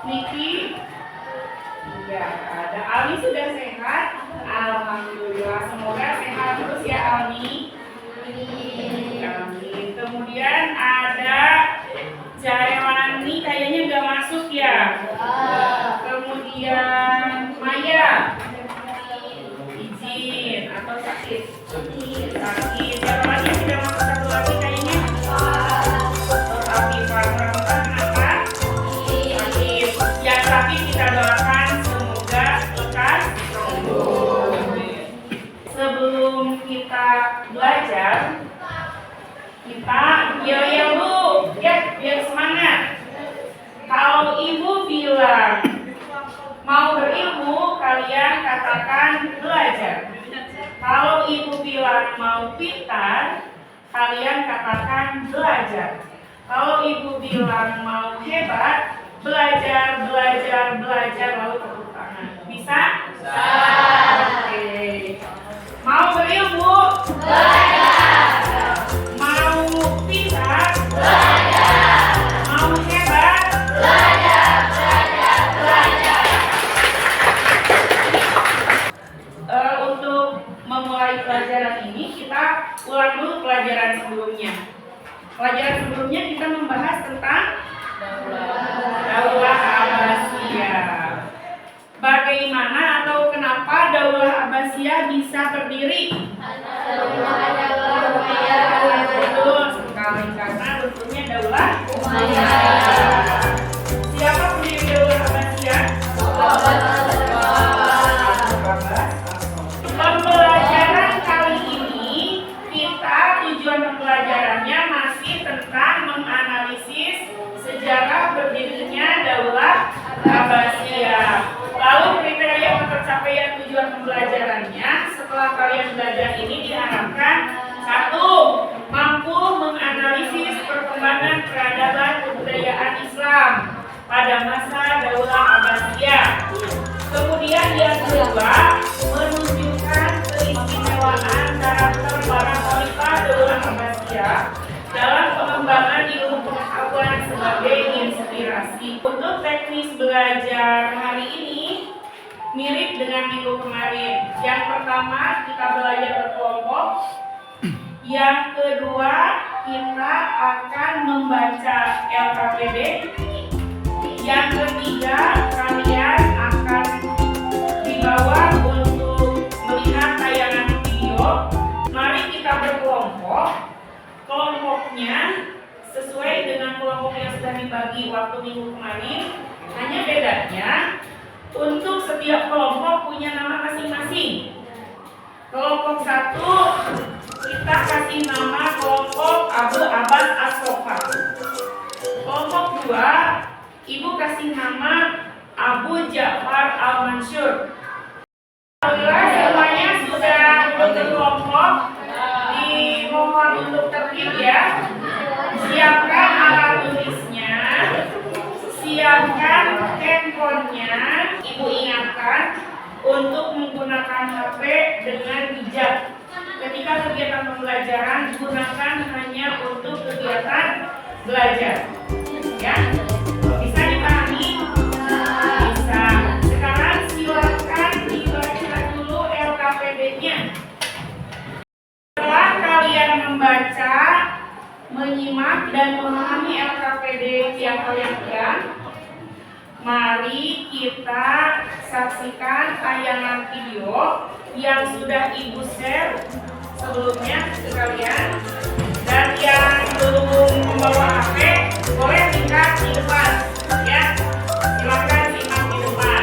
Niki? Ya, ada. Almi sudah sehat? Alhamdulillah. Semoga sehat terus ya Almi. Amin. Kemudian ada Jailani, kayaknya nggak masuk ya. Kemudian Maya, izin atau sakit? Sakit. Siapa lagi sudah masuk satu lagi kayaknya? Afifah. Kenapa? Sakit. Yang sakit kita doakan semoga lekas sembuh. Sebelum kita belajar, kita yel-yel dulu ya, biar semangat. Kalau ibu bilang mau berilmu, kalian katakan belajar. Kalau ibu bilang mau pintar, kalian katakan belajar. Kalau ibu bilang mau hebat, belajar, belajar, belajar, lalu tepuk tangan. Bisa? Bisa. Oke. Mau berilmu? Belajar. Mau pintar? Belajar. Mau hebat? Belajar, belajar, belajar. Untuk memulai pelajaran ini, kita ulang dulu pelajaran sebelumnya. Pelajaran sebelumnya kita membahas tentang Daulah Abbasiyah. Bagaimana atau kenapa Daulah Abbasiyah bisa berdiri? Betul sekali, karena bentuknya Daulah Umayyah. Siapa pendiri Daulah Abbasiyah? Pembelajaran kali ini tujuan pembelajarannya masih tentang menganalisis sejarah berdirinya Daulah Abbasiyah. Lalu kriteria pencapaian tujuan pembelajarannya setelah kalian belajar ini diharapkan: 1. Mampu menganalisis perkembangan peradaban kebudayaan Islam pada masa Daulah Abbasiyah. Kemudian yang kedua, menunjukkan keistimewaan karakter para khalifah Daulah Abbasiyah dalam pengembangan ilmu pengetahuan sebagai inspirasi. Untuk teknis belajar hari ini mirip dengan minggu kemarin. Yang pertama kita belajar berkelompok. Yang kedua kita akan membaca LKPD. Yang ketiga kalian akan dibawa untuk melihat tayangan video. Mari kita berkelompok. Kelompoknya sesuai dengan kelompok yang sudah dibagi waktu minggu kemarin. Hanya bedanya untuk setiap kelompok punya nama masing-masing. Kelompok 1 kita kasih nama kelompok Abu Abbas As-Sofa. Kelompok 2 Ibu kasih nama Abu Ja'far Al-Mansur. Alhamdulillah semuanya sudah berkelompok. Dimohon untuk tertib ya. Siapkan alat tulisnya, siapkan handphonenya. Ibu ingatkan untuk menggunakan HP dengan bijak. Ketika kegiatan pembelajaran, gunakan hanya untuk kegiatan belajar. Ya, bisa dipahami? Bisa. Sekarang silakan dibaca dulu LKPD-nya. Setelah kalian membaca, menyimak dan memahami LKPD yang kalian pegang, mari kita saksikan tayangan video yang sudah Ibu share sebelumnya ke kalian. Dan yang belum membawa HP, boleh lihat di depan ya. Silakan simak di depan.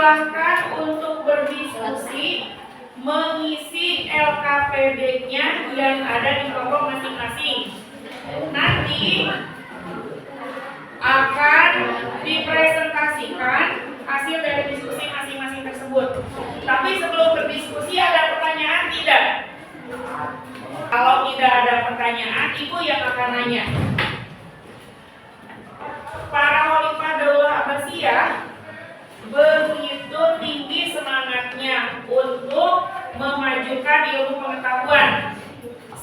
Silahkan untuk berdiskusi mengisi LKPD-nya yang ada di kelompok masing-masing. Nanti akan dipresentasikan hasil dari diskusi masing-masing tersebut. Tapi sebelum berdiskusi ada pertanyaan tidak? Kalau tidak ada pertanyaan, Ibu yang akan nanya. Para khalifah Daulah Abbasiyah begitu tinggi semangatnya untuk memajukan ilmu pengetahuan,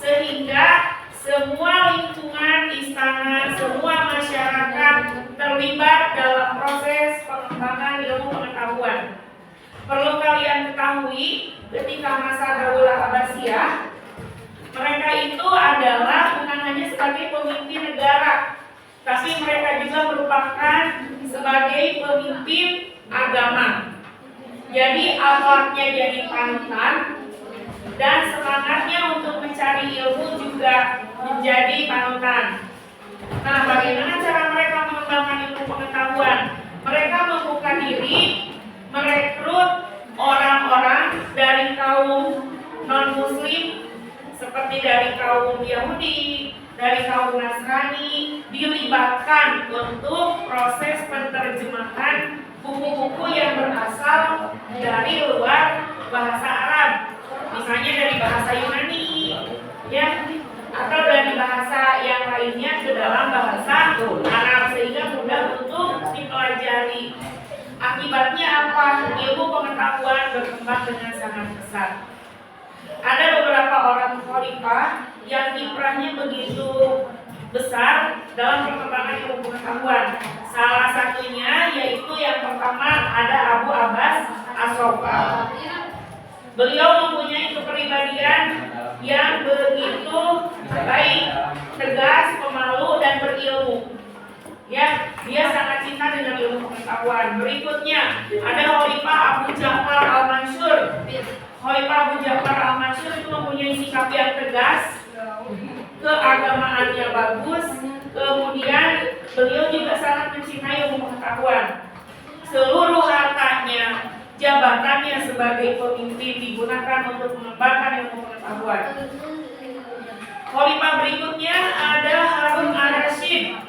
sehingga semua lingkungan istana, semua masyarakat terlibat dalam proses pengembangan ilmu pengetahuan. Perlu kalian ketahui, ketika masa Daulah Abbasiyah, mereka itu adalah bukan hanya sebagai pemimpin negara, tapi mereka juga merupakan sebagai pemimpin agama. Jadi akhlaknya jadi panutan dan semangatnya untuk mencari ilmu juga menjadi panutan. Nah, bagaimana cara mereka mengembangkan ilmu pengetahuan? Mereka membuka diri, merekrut orang-orang dari kaum non-muslim seperti dari kaum Yahudi, dari kaum Nasrani, dilibatkan untuk proses penerjemahan buku-buku yang berasal dari luar bahasa Arab, misalnya dari bahasa Yunani, ya, atau dari bahasa yang lainnya ke dalam bahasa Arab sehingga mudah untuk dipelajari. Akibatnya apa? Ilmu pengetahuan berkembang dengan sangat pesat. Ada beberapa orang khalifah yang kiprahnya begitu besar dalam perkembangan ilmu pengetahuan. Salah satunya yaitu yang pertama ada Abu Abbas As-Sofa. Beliau mempunyai kepribadian yang begitu baik, tegas, pemalu dan berilmu. Ya, dia sangat cinta dengan ilmu pengetahuan. Berikutnya ada Khalifah Abu Ja'far Al-Mansur. Khalifah Abu Ja'far Al-Mansur itu mempunyai sikap yang tegas, keagamaannya bagus, kemudian beliau juga sangat mencintai ilmu pengetahuan. Seluruh hartanya, jabatannya sebagai pemimpin digunakan untuk mengembangkan ilmu pengetahuan. Khalifah berikutnya ada Harun Ar-Rasyid.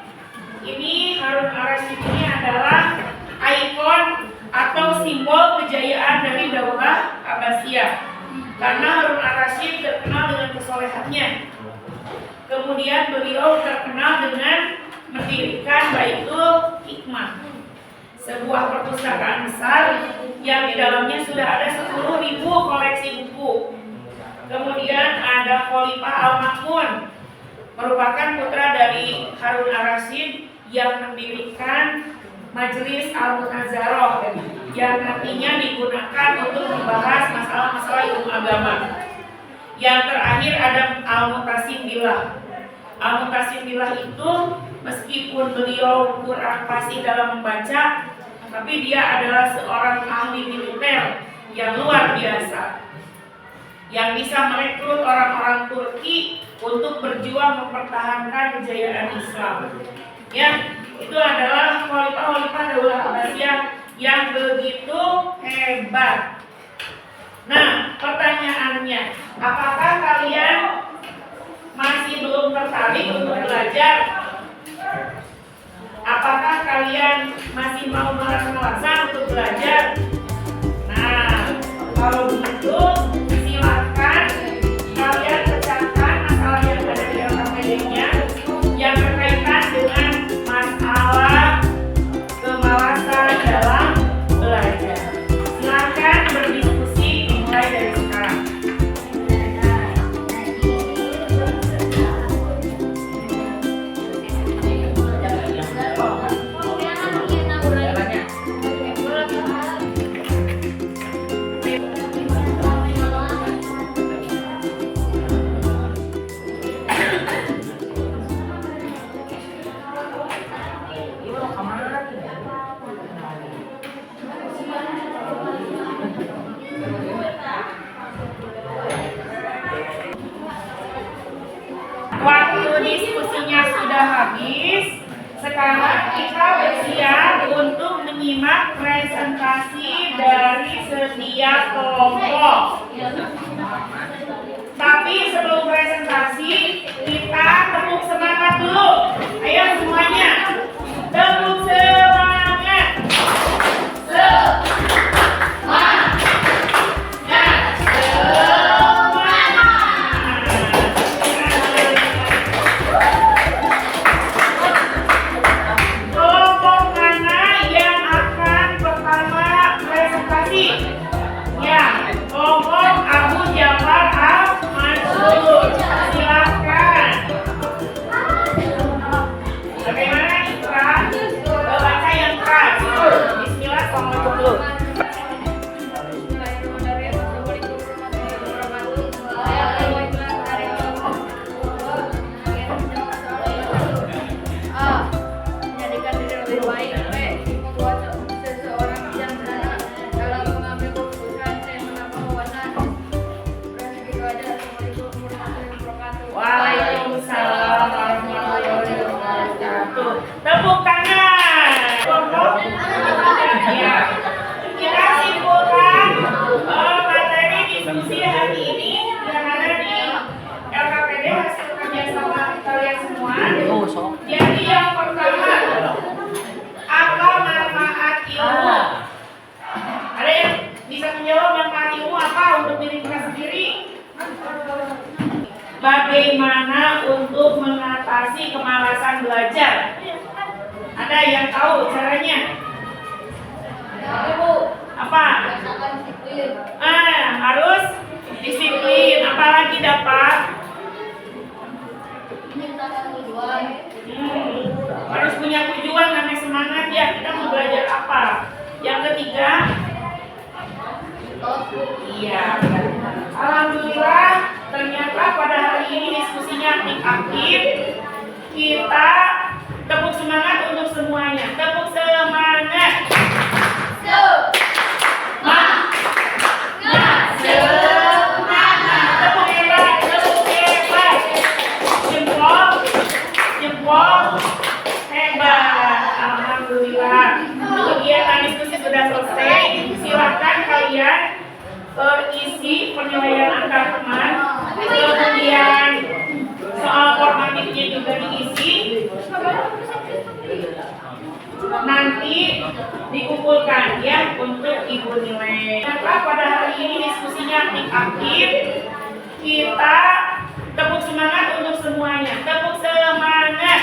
Ini Harun Ar-Rasyid ini adalah ikon atau simbol kejayaan dari Daulah Abbasiyah. Karena Harun Ar-Rasyid terkenal dengan kesolehannya. Kemudian beliau terkenal dengan mendirikan Baitul Hikmah, sebuah perpustakaan besar yang di dalamnya sudah ada 10.000 koleksi buku. Kemudian ada Khalifah Al-Ma'mun, merupakan putra dari Harun Ar-Rasyid yang mendirikan Majelis Al-Munazarah yang nantinya digunakan untuk membahas masalah-masalah ilmu agama. Yang terakhir ada Al-Mutasim Billah. Al-Mutasim Billah itu meskipun beliau kurang fasih dalam membaca, tapi dia adalah seorang ahli militer yang luar biasa, yang bisa merekrut orang-orang Turki untuk berjuang mempertahankan kejayaan Islam. Ya, itu adalah khalifah-khalifah Daulah Abbasiyah yang begitu hebat. Nah, pertanyaannya, apakah kalian masih belum tertarik untuk belajar? Apakah kalian masih mau malas-malasan untuk belajar? Nah, kalau begitu silakan kalian pecahkan masalah yang ada di LKPD-nya yang berkaitan dengan masalah kemalasan dalam belajar. Silakan berdiskusi dimulai dari sekarang. Waktu diskusinya sudah habis. Sekarang kita bersiap untuk menyimak presentasi dari setiap kelompok. Tapi sebelum presentasi, kita tepuk semangat dulu. Ayo semuanya, tepuk semangat. Kelompok mana yang akan pertama presentasi? Ya, kelompok Abu Ja'far Al-Mansur. Silakan. Bagaimana Ikra? Baca yang keras. Bismillah, assalamualaikum dulu. Menjadikan diri lebih baik. B. Membuat seseorang yang benar dalam mengambil keputusan. C. Menambah wawasan. Berarti gitu aja. Assalamualaikum warahmatullahi wabarakatuh. Waalaikumsalam warahmatullahi wabarakatuh. Tepuk tangan. Kelompok. Ya. Kita simpulkan materi diskusi hari ini yang ada di LKPD hasil kerjasama kalian semua. Jadi yang pertama, apa manfaat ilmu? Ada yang bisa menjawab manfaat ilmu apa untuk diri kita sendiri? Bagaimana untuk mengatasi kemalasan belajar? Ada yang tahu caranya? Apa? Harus disiplin. Apalagi dapat? Harus punya tujuan, namanya semangat ya. Kita mau belajar apa? Yang ketiga? Iya. Alhamdulillah, ternyata pada hari ini diskusinya aktif. Kita tepuk semangat untuk semuanya. Tepuk semangat. Tepuk hebat, tepuk hebat. Jempol, jempol, hebat. Alhamdulillah. Kegiatan diskusi sudah selesai. Silakan kalian isi penilaian antar teman. Kemudian soal formatifnya juga diisi. Nanti dikumpulkan ya untuk ibu nilai. Kenapa pada hari ini diskusinya aktif? Kita tepuk semangat untuk semuanya. Tepuk semangat.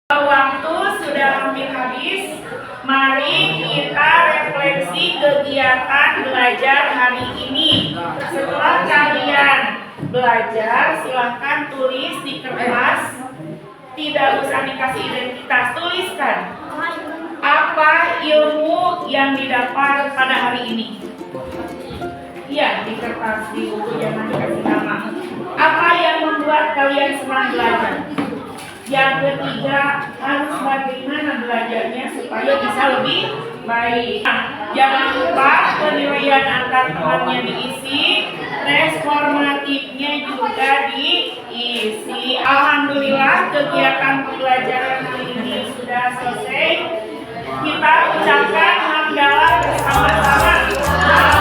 Waktu sudah hampir habis. Mari kita refleksi kegiatan belajar hari ini. Setelah kalian belajar, silahkan tulis di kertas. Tidak usah dikasih identitas, tuliskan apa ilmu yang didapat pada hari ini. Iya, di kertas, di buku, jangan dikasih nama. Apa yang membuat kalian senang belajar? Yang ketiga, harus bagaimana belajarnya supaya bisa lebih baik. Jangan lupa penilaian antar temannya diisi, tes formatifnya juga diisi. Alhamdulillah, kegiatan pembelajaran hari ini sudah selesai. Kita ucapkan hamdalah bersama-sama.